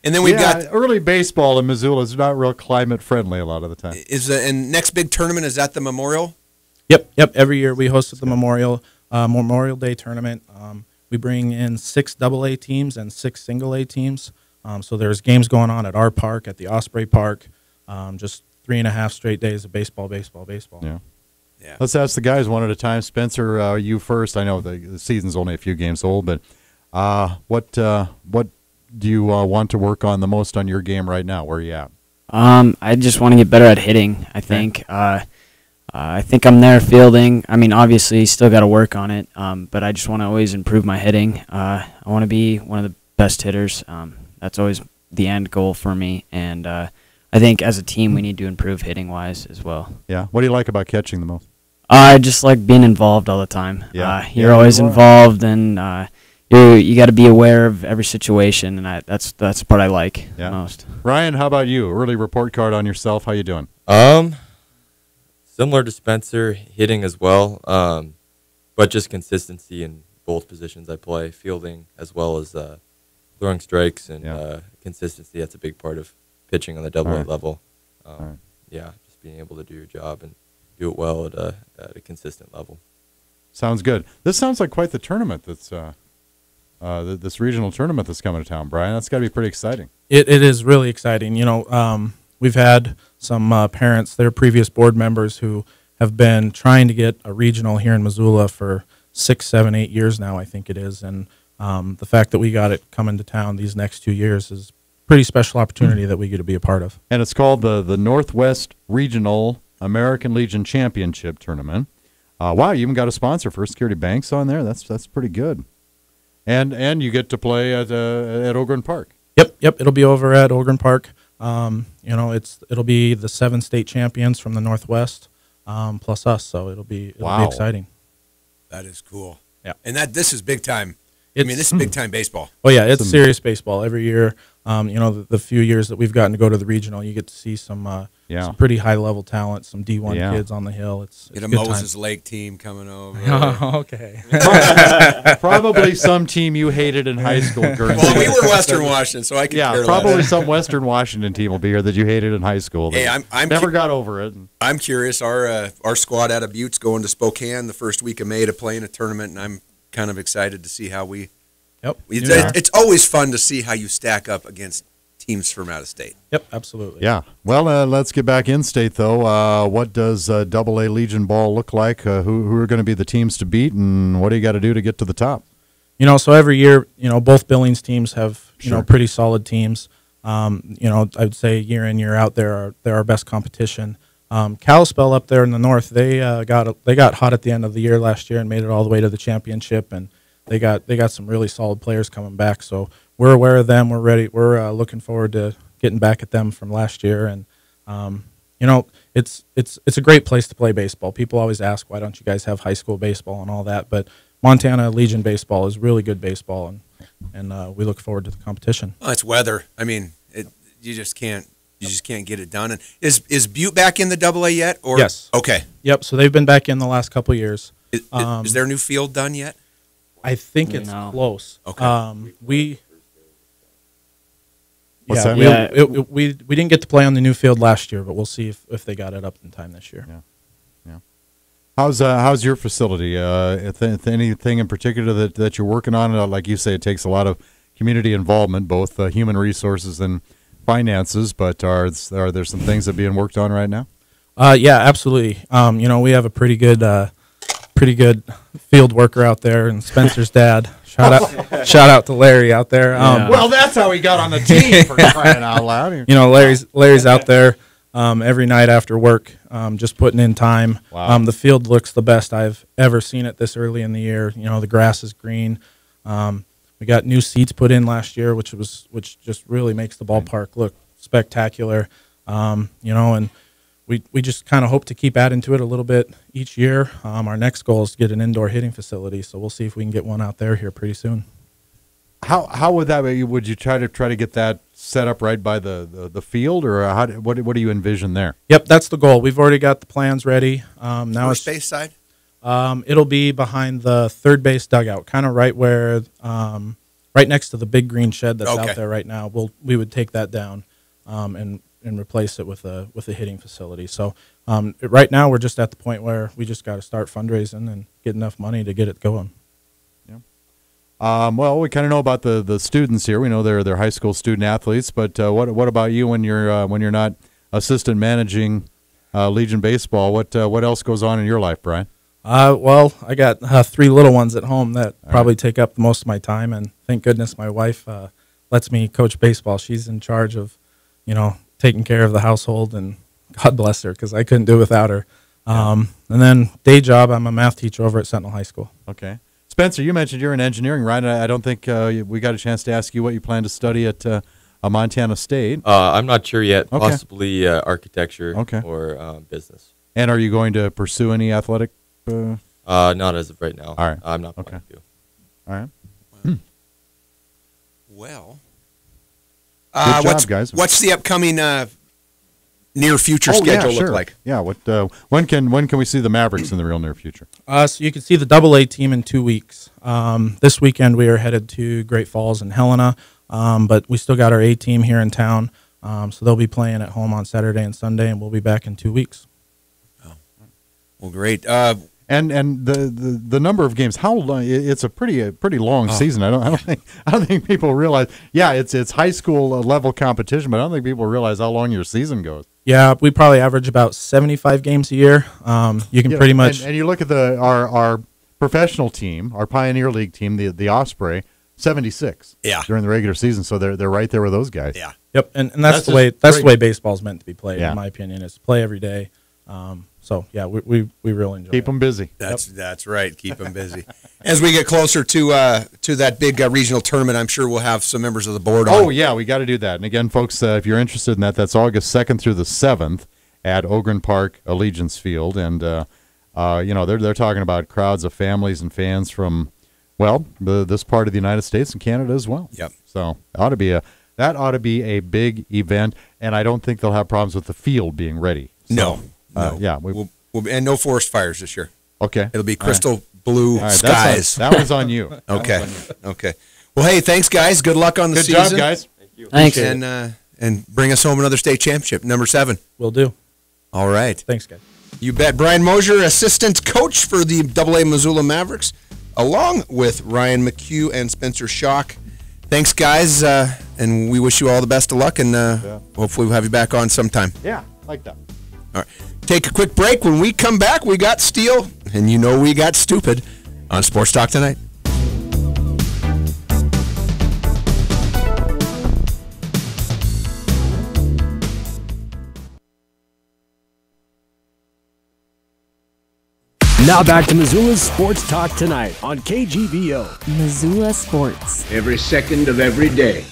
And then we've got early baseball in Missoula is not real climate friendly a lot of the time. And next big tournament, is that the Memorial? Yep. Every year we host the Memorial Day tournament. We bring in 6 AA teams and 6 single A teams. So there's games going on at our park, at the Osprey Park. Just 3.5 straight days of baseball. Yeah. Let's ask the guys one at a time. Spencer, you first. I know the season's only a few games old, but what do you want to work on the most on your game right now? Where are you at? I just want to get better at hitting, I think. I think I'm there fielding. I mean, obviously, still got to work on it, but I just want to always improve my hitting. I want to be one of the best hitters, That's always the end goal for me. And I think as a team, we need to improve hitting-wise as well. Yeah. What do you like about catching the most? I just like being involved all the time. Yeah. You're always involved, and you got to be aware of every situation, and that's the part I like most. Ryan, how about you? Early report card on yourself. How you doing? Similar to Spencer, hitting as well, but just consistency in both positions I play, fielding as well as throwing strikes and consistency. That's a big part of pitching on the AA level. Yeah, just being able to do your job and do it well at a consistent level. Sounds good. This sounds like quite the tournament that's this regional tournament that's coming to town, Brian. That's got to be pretty exciting. It is really exciting. You know, we've had some parents, they're previous board members who have been trying to get a regional here in Missoula for 6, 7, 8 years now, I think it is. And the fact that we got it coming to town these next 2 years is a pretty special opportunity that we get to be a part of. And it's called the Northwest Regional American Legion Championship Tournament. Wow, you even got a sponsor, First Security Bank's on there. That's pretty good. And you get to play at Ogren Park. Yep. It'll be over at Ogren Park. You know, it'll be the 7 state champions from the Northwest, plus us. So it'll be exciting. That is cool. Yeah. And this is big time. I mean, this is big time baseball. Oh yeah, it's serious baseball every year. You know, the few years that we've gotten to go to the regional, you get to see some pretty high level talent, some D1 kids on the hill. It's get a good Moses time. Lake team coming over. Oh, okay. Probably some team you hated in high school, Gert. Well, we were Western Washington, so I can care probably less. some Western Washington team will be here that you hated in high school. Hey, I'm never got over it. I'm curious. Our squad out of Butte's going to Spokane the first week of May to play in a tournament, and I'm kind of excited to see how we. Yep. It's always fun to see how you stack up against teams from out of state. Yep, absolutely. Yeah. Well, let's get back in state though. What does AA Legion ball look like? Who are going to be the teams to beat, and what do you got to do to get to the top? You know, so every year, you know, both Billings teams have you know pretty solid teams. You know, I'd say year in year out they're our best competition. Kalispell up there in the north, they got hot at the end of the year last year and made it all the way to the championship, and they got some really solid players coming back. So we're aware of them. We're ready. We're looking forward to getting back at them from last year. And you know, it's a great place to play baseball. People always ask, why don't you guys have high school baseball and all that? But Montana Legion baseball is really good baseball, and we look forward to the competition. Oh, it's weather. I mean, you just can't get it done. And is Butte back in the AA yet? Or yes. Okay. Yep. So they've been back in the last couple of years. Is their new field done yet? I think it's close. Okay. We didn't get to play on the new field last year, but we'll see if they got it up in time this year. Yeah. How's your facility? Anything in particular that you're working on? Like you say, it takes a lot of community involvement, both human resources and finances. But are there some things that are being worked on right now? Yeah, absolutely. You know, we have a pretty good field worker out there, and Spencer's dad. Shout out to Larry out there. Well, that's how he got on the team, for crying out loud. You know, Larry's out there every night after work, just putting in time. Wow. The field looks the best I've ever seen it this early in the year. You know, the grass is green. We got new seats put in last year, which just really makes the ballpark look spectacular. You know, and we just kind of hope to keep adding to it a little bit each year. Our next goal is to get an indoor hitting facility, so we'll see if we can get one out there here pretty soon. How would that be? Would you try to get that set up right by the field, or what do you envision there? Yep, that's the goal. We've already got the plans ready. Now First base side? It'll be behind the third base dugout, kind of right where, right next to the big green shed that's out there right now. We would take that down and replace it with a hitting facility. So right now we're just at the point where we just got to start fundraising and get enough money to get it going. Well, we kind of know about the students here. We know they're high school student athletes, but what about you when you're not assistant managing Legion baseball? What else goes on in your life, Brian? Well, I got 3 little ones at home that probably take up most of my time, and thank goodness my wife lets me coach baseball. She's in charge of, you know, taking care of the household, and God bless her, because I couldn't do it without her. And then day job, I'm a math teacher over at Sentinel High School. Okay. Spencer, you mentioned you're in engineering, right? I don't think we got a chance to ask you what you plan to study at Montana State. I'm not sure yet. Okay. Possibly architecture Okay. or business. And are you going to pursue any athletic? Not as of right now. All right. I'm not planning to. All right. Well, Good job, guys. What's the upcoming near future schedule look like? Yeah. When can we see the Mavericks in the real near future? So you can see the AA team in 2 weeks. This weekend we are headed to Great Falls and Helena, but we still got our A team here in town. So they'll be playing at home on Saturday and Sunday, and we'll be back in 2 weeks. Oh, well, great. And the number of games, how long? It's a pretty long season. I don't think people realize. Yeah, it's high school level competition, but I don't think people realize how long your season goes. Yeah, we probably average about 75 games a year. You can pretty much. And you look at our professional team, our Pioneer League team, the Osprey, 76. Yeah. During the regular season, so they're right there with those guys. Yeah. Yep, and that's the way baseball's meant to be played, in my opinion, is play every day. So yeah, we really enjoy. Keep them busy. That's right. Keep them busy. As we get closer to that big regional tournament, I'm sure we'll have some members of the board on. Oh yeah, we got to do that. And again, folks, if you're interested in that, that's August 2nd through the 7th at Ogren Park Allegiance Field, and they're talking about crowds of families and fans from this part of the United States and Canada as well. Yep. So that ought to be a big event, and I don't think they'll have problems with the field being ready. So, No. Yeah. We'll and no forest fires this year. Okay. It'll be crystal blue All right, skies. that was on you. Okay. Okay. Well, hey, thanks, guys. Good luck on the Good season. job, guys. Thank you. Thanks. And bring us home another state championship, number 7. Will do. All right. Thanks, guys. You bet. Brian Moser, assistant coach for the AA Missoula Mavericks, along with Ryan McHugh and Spencer Schock. Thanks, guys, and we wish you all the best of luck, and hopefully we'll have you back on sometime. Yeah, like that. All right. Take a quick break. When we come back, we got Steel, and we got Stupid on Sports Talk Tonight. Now back to Missoula's Sports Talk Tonight on KGVO. Missoula Sports. Every second of every day.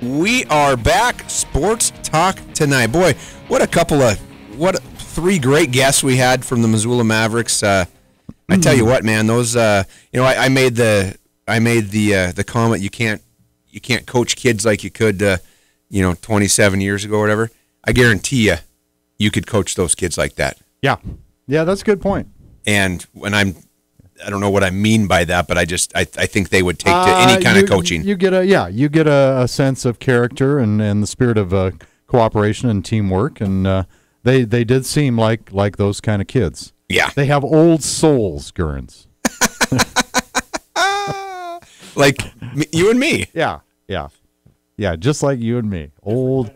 We are back. Sports Talk Tonight. Boy, what 3 great guests we had from the Missoula Mavericks. I tell you what, man, those I made the comment you can't coach kids like you could 27 years ago or whatever. I guarantee you could coach those kids like that. Yeah, that's a good point. And I don't know what I mean by that, but I think they would take to any kind of coaching. You get a sense of character and the spirit of cooperation and teamwork, and they did seem like those kind of kids. Yeah, they have old souls, Gurns. Like you and me. Yeah, just like you and me. Old.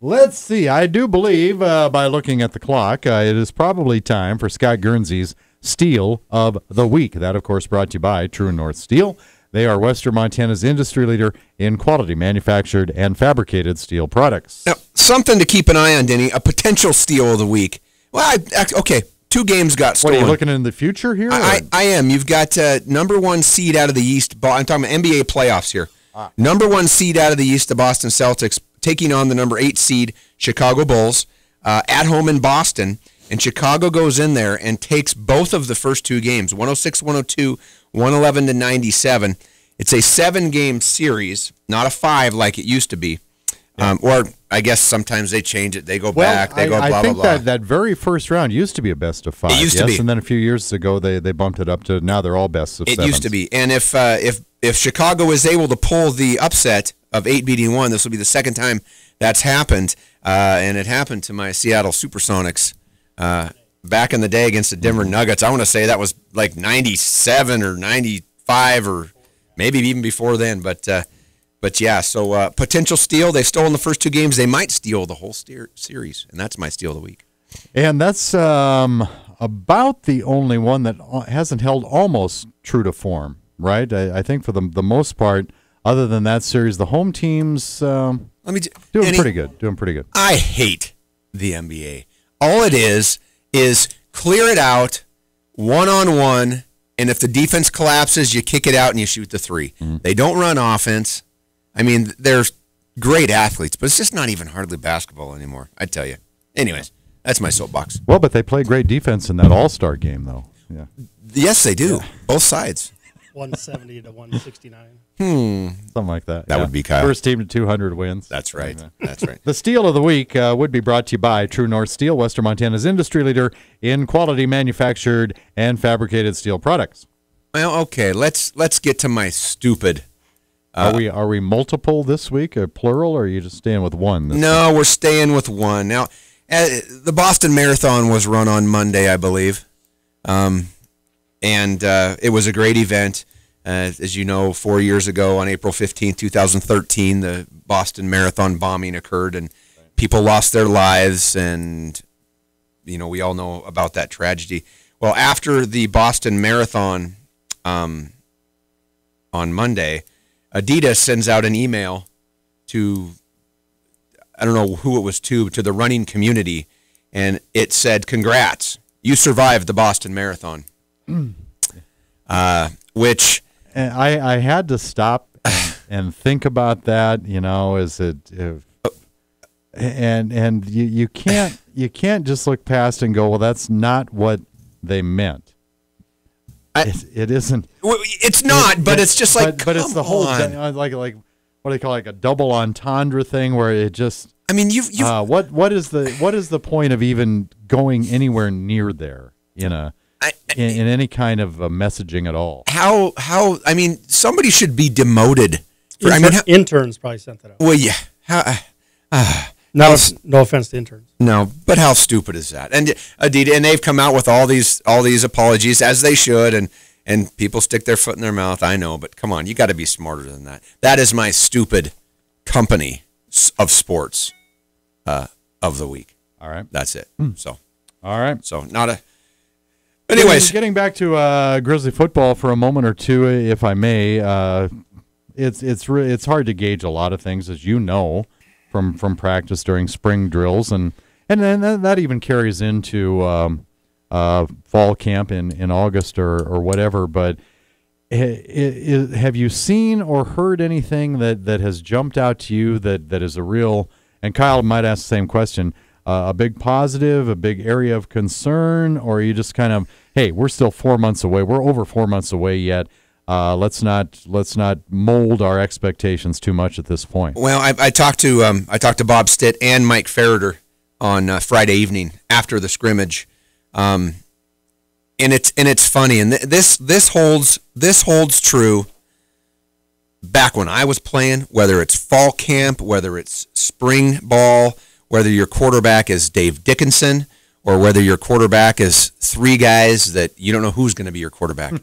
Let's see. I do believe, by looking at the clock, it is probably time for Scott Guernsey's Steel of the Week. That, of course, brought to you by True North Steel. They are Western Montana's industry leader in quality manufactured and fabricated steel products. Now, something to keep an eye on, Denny, a potential Steel of the Week. Well, okay, 2 games got stolen. What, are you looking in the future here? I am. You've got number 1 seed out of the East. I'm talking about NBA playoffs here. Number 1 seed out of the East, the Boston Celtics, taking on the number 8 seed Chicago Bulls at home in Boston. And Chicago goes in there and takes both of the first 2 games, 106-102, 111-97. It's a 7-game series, not a 5 like it used to be. Or I guess sometimes they change it. They go back. They go blah, blah, blah. I think that very first round used to be a best of 5. It used to be. And then a few years ago they bumped it up to now they're all best of 7. It used to be. And if Chicago is able to pull the upset of 8 beating 1, this will be the second time that's happened. And it happened to my Seattle Supersonics back in the day against the Denver Nuggets. I want to say that was like 97 or 95 or maybe even before then. But yeah, so potential steal. They've stolen the first 2 games. They might steal the whole series, and that's my Steal of the Week. And that's about the only one that hasn't held almost true to form, right? I think for the most part, other than that series, the home teams doing pretty good. I hate the NBA. All it is clear it out, one-on-one, and if the defense collapses, you kick it out and you shoot the three. They don't run offense. I mean, they're great athletes, but it's just not even hardly basketball anymore, I tell you. Anyways, that's my soapbox. Well, but they play great defense in that All-Star game, though. Yeah. Yes, they do. Both sides. 170 to 169. Something like that. That would be Kyle. First team to 200 wins. That's right. That's right. The Steel of the Week would be brought to you by True North Steel, Western Montana's industry leader in quality manufactured and fabricated steel products. Well, okay, let's get to my stupid. Are we multiple this week, or plural, or are you just staying with one? No, we're staying with one. Now, the Boston Marathon was run on Monday, I believe. And it was a great event. As you know, 4 years ago on April 15, 2013, the Boston Marathon bombing occurred, and people lost their lives, and, we all know about that tragedy. Well, after the Boston Marathon on Monday, Adidas sends out an email to, I don't know who it was to the running community, and it said, "Congrats, you survived the Boston Marathon." Which I had to stop and think about that. And you can't just look past and go, well, that's not what they meant. It isn't. Well, it's not, but it's just like, but it's the whole like what do they call it, like a double entendre thing where it just. I mean, what is the point of even going anywhere near there? In any kind of messaging at all. How I mean, somebody should be demoted. Interns probably sent that out. Well, yeah. No offense to interns. No, but how stupid is that? And Adidas, and they've come out with all these apologies, as they should, and people stick their foot in their mouth. I know, but come on, you got to be smarter than that. That is my stupid company of sports of the week. All right, that's it. So, all right, so not a. Anyways, getting back to Grizzly football for a moment or two, if I may, it's hard to gauge a lot of things, as you know, from practice during spring drills, and then that even carries into fall camp in August or whatever. But have you seen or heard anything that has jumped out to you that is a real? And Kyle might ask the same question. A big positive, a big area of concern, or are you just kind of, hey, we're still 4 months away. We're over 4 months away yet. Let's not mold our expectations too much at this point. Well, I talked to Bob Stitt and Mike Ferreter on Friday evening after the scrimmage, and it's funny, and this holds true. Back when I was playing, whether it's fall camp, whether it's spring ball, whether your quarterback is Dave Dickinson or whether your quarterback is three guys that you don't know who's going to be your quarterback.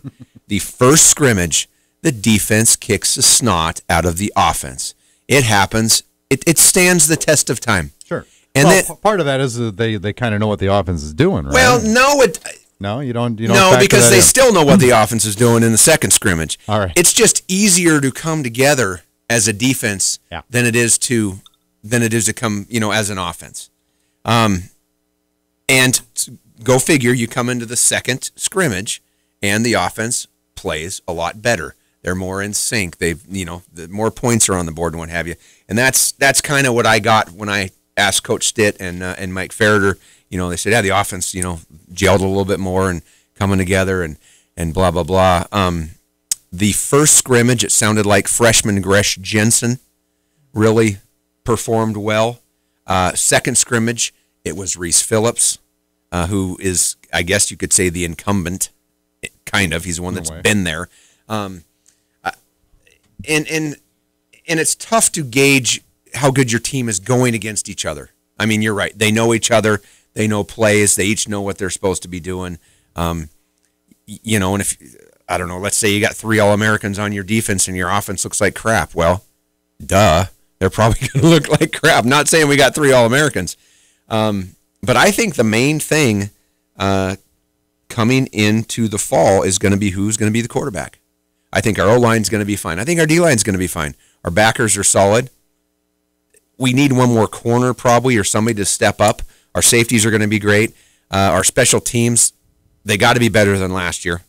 The first scrimmage, the defense kicks the snot out of the offense. It happens. It stands the test of time. Sure. And part of that is that they kind of know what the offense is doing, right? Well, no, you don't. No, because they still know what the offense is doing in the second scrimmage. All right. It's just easier to come together as a defense than it is to come, as an offense. And go figure, you come into the second scrimmage and the offense plays a lot better. They're more in sync. The more points are on the board and what have you. And that's kind of what I got when I asked Coach Stitt and Mike Ferreter. They said, the offense, gelled a little bit more and coming together and blah, blah, blah. The first scrimmage, it sounded like freshman Gresh Jensen really performed well. Second scrimmage, it was Reese Phillips, who is, I guess you could say, the incumbent, kind of. He's the one that's been there. And it's tough to gauge how good your team is going against each other. I mean, you're right. They know each other. They know plays. They each know what they're supposed to be doing. And if, I don't know, let's say you got 3 All-Americans on your defense and your offense looks like crap. Well, duh. They're probably going to look like crap. Not saying we got 3 All-Americans. But I think the main thing coming into the fall is going to be who's going to be the quarterback. I think our O-line's going to be fine. I think our D-line's going to be fine. Our backers are solid. We need one more corner probably or somebody to step up Our safeties are going to be great. Our special teams, they got to be better than last year.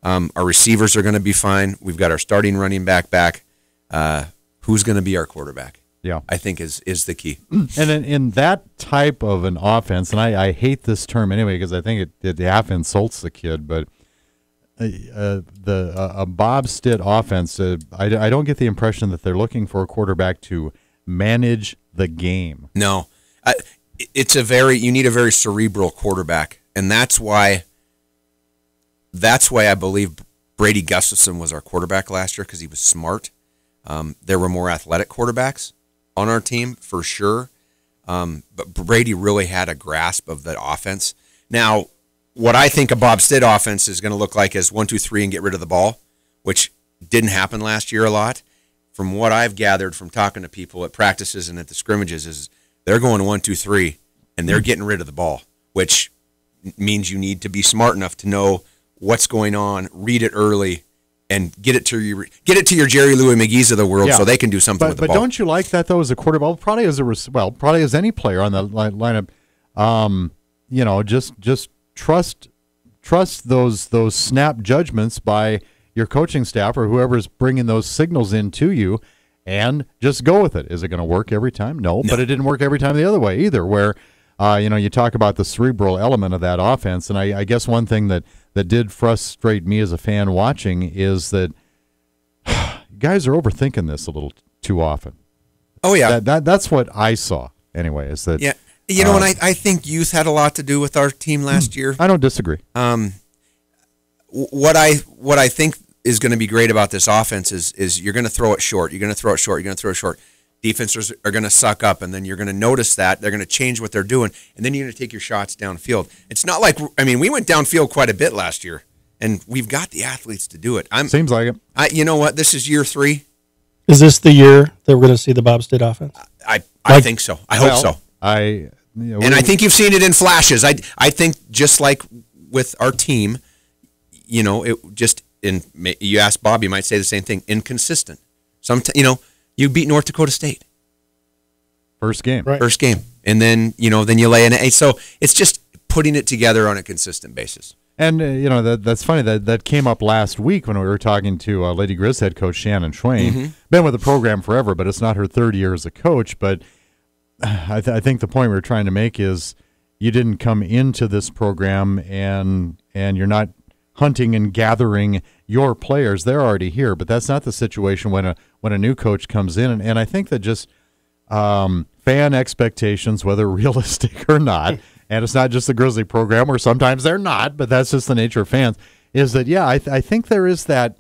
Our receivers are going to be fine. We've got our starting running back back. Who's going to be our quarterback? Yeah, I think is the key. And in that type of an offense, and I hate this term anyway because I think it half insults the kid, but a Bob Stitt offense, I don't get the impression that they're looking for a quarterback to manage the game. No, you need a very cerebral quarterback, and that's why I believe Brady Gustafson was our quarterback last year, because he was smart. There were more athletic quarterbacks on our team for sure, but Brady really had a grasp of the offense. Now, what I think a Bob Stitt offense is going to look like is 1, 2, 3 and get rid of the ball, which didn't happen last year a lot. From what I've gathered from talking to people at practices and at the scrimmages, is they're going 1, 2, 3 and they're getting rid of the ball, which means you need to be smart enough to know what's going on, read it early, and get it to your Jerry Louis McGee's of the world, so they can do something with the ball. But don't you like that though as a quarterback? Probably as any player on the lineup. Just trust those snap judgments by your coaching staff or whoever's bringing those signals in to you, and just go with it. Is it going to work every time? No, but it didn't work every time the other way either. Where you talk about the cerebral element of that offense, and I guess one thing that did frustrate me as a fan watching is that guys are overthinking this a little too often. Oh yeah, that's what I saw anyway. Is that and I think youth had a lot to do with our team last year. I don't disagree. What I think is going to be great about this offense is you're going to throw it short. You're going to throw it short. You're going to throw it short. Defenses are going to suck up, and then you're going to notice that. They're going to change what they're doing, and then you're going to take your shots downfield. It's not like, we went downfield quite a bit last year, and we've got the athletes to do it. Seems like it. You know what? This is year 3. Is this the year that we're going to see the Bob Stitt offense? I think so. I hope so. I think you've seen it in flashes. I think just like with our team, you ask Bob, you might say the same thing. Inconsistent. You beat North Dakota State. First game. Right. First game. And then you lay an A. So it's just putting it together on a consistent basis. And, that's funny. That came up last week when we were talking to Lady Grizz head coach Shannon Schwain. Mm-hmm. Been with the program forever, but it's not her third year as a coach. But I think the point we were trying to make is you didn't come into this program and you're not hunting and gathering your players. They're already here, but that's not the situation when a new coach comes in. And I think that just fan expectations, whether realistic or not, and it's not just the Grizzly program where sometimes they're not, but that's just the nature of fans, is that, I think there is that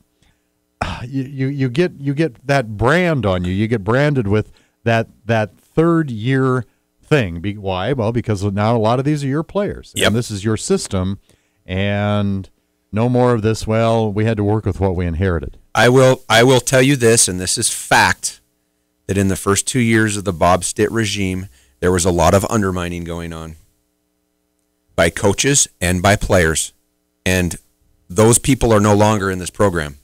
you get that brand on you. You get branded with that third year thing. Why? Well, because now a lot of these are your players. Yep. And this is your system, and no more of this, we had to work with what we inherited. I will tell you this, and this is fact, that in the first 2 years of the Bob Stitt regime, there was a lot of undermining going on by coaches and by players. And those people are no longer in this program.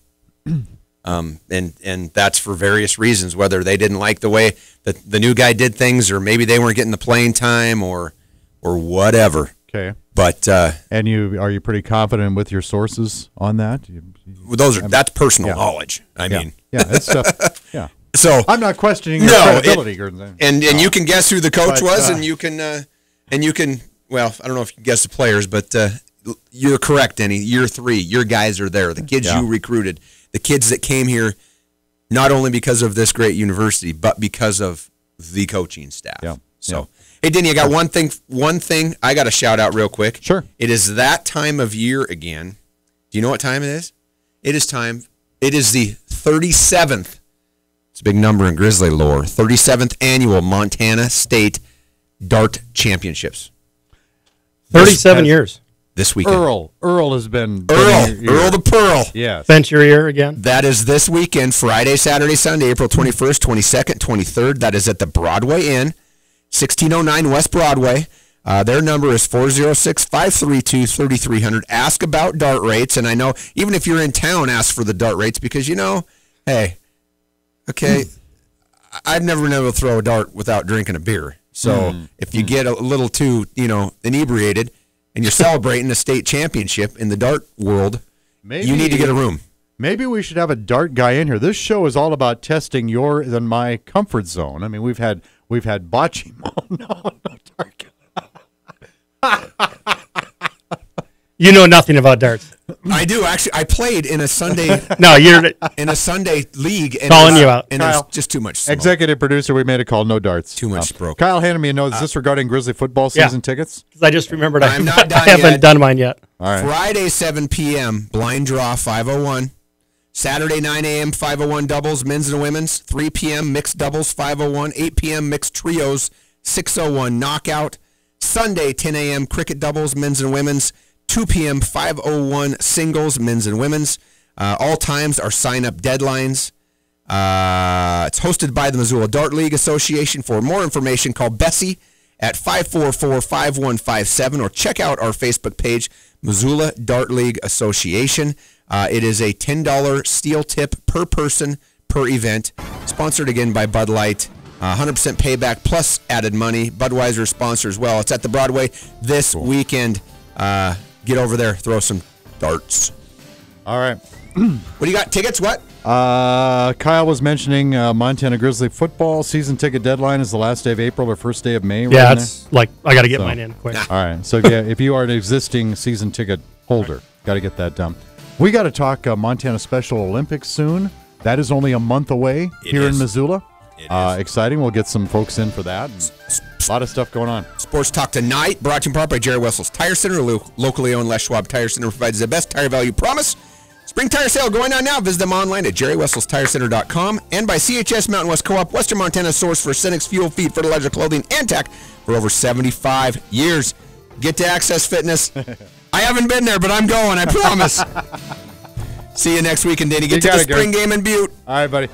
And that's for various reasons, whether they didn't like the way that the new guy did things, or maybe they weren't getting the playing time, or whatever. Okay. But and are you pretty confident with your sources on that? That's personal knowledge. I mean, it's stuff. Yeah. So I'm not questioning your credibility, and you can guess who the coach was, and you can well, I don't know if you can guess the players, but you're correct, Denny. Year 3, your guys are there. The kids you recruited, the kids that came here, not only because of this great university, but because of the coaching staff. Yeah. So. Hey, Denny, I got one thing I got to shout out real quick. Sure. It is that time of year again. Do you know what time it is? It is the 37th. It's a big number in Grizzly lore. 37th annual Montana State Dart Championships. 37 years. This weekend. Earl has been... Earl the Pearl. Yes. Bent your ear again? That is this weekend, Friday, Saturday, Sunday, April 21st, 22nd, 23rd. That is at the Broadway Inn. 1609 West Broadway. Their number is 406-532-3300. Ask about dart rates, and I know even if you're in town, ask for the dart rates, because hey, okay, I've never been able to throw a dart without drinking a beer. So if you get a little too, inebriated and you're celebrating a state championship in the dart world, you need to get a room. Maybe we should have a dart guy in here. This show is all about testing your and my comfort zone. I mean, we've had bocce. No, dart. You know nothing about darts. I do actually. I played in a Sunday. No, you're in a Sunday league. And calling you out. And there's just too much smoke. Executive producer, we made a call. No darts. Too much smoke. Kyle handed me a note. Is this regarding Grizzly football season tickets? Because I just remembered I'm not done I haven't yet. done mine yet. All right. Friday 7 p.m. blind draw 501. Saturday 9 a.m. 501 doubles men's and women's. 3 p.m. mixed doubles 501. 8 p.m. mixed trios 601 knockout. Sunday 10 a.m. cricket doubles men's and women's. 2 p.m. 501 singles, men's and women's. All times are sign-up deadlines. It's hosted by the Missoula Dart League Association. For more information, call Bessie at 544-5157 or check out our Facebook page, Missoula Dart League Association. It is a $10 steel tip per person per event, sponsored again by Bud Light. 100% payback plus added money. Budweiser sponsor as well. It's at the Broadway this weekend. Get over there, throw some darts. All right. What do you got? Tickets? What? Kyle was mentioning Montana Grizzly football season ticket deadline is the last day of April or first day of May. Yeah, it's like I got to get mine in quick. All right. So yeah, if you are an existing season ticket holder, got to get that done. We got to talk Montana Special Olympics soon. That is only a month away here in Missoula. Exciting. We'll get some folks in for that. A lot of stuff going on. Sports Talk Tonight, brought to you in part by Jerry Wessel's Tire Center. Locally owned Les Schwab Tire Center provides the best tire value promise. Spring tire sale going on now. Visit them online at jerrywesselstirecenter.com. And by CHS Mountain West Co-op, Western Montana's source for Cenex fuel, feed, fertilizer, clothing, and tech for over 75 years. Get to Access Fitness. I haven't been there, but I'm going, I promise. See you next week, and Danny. Get to the spring game in Butte. All right, buddy.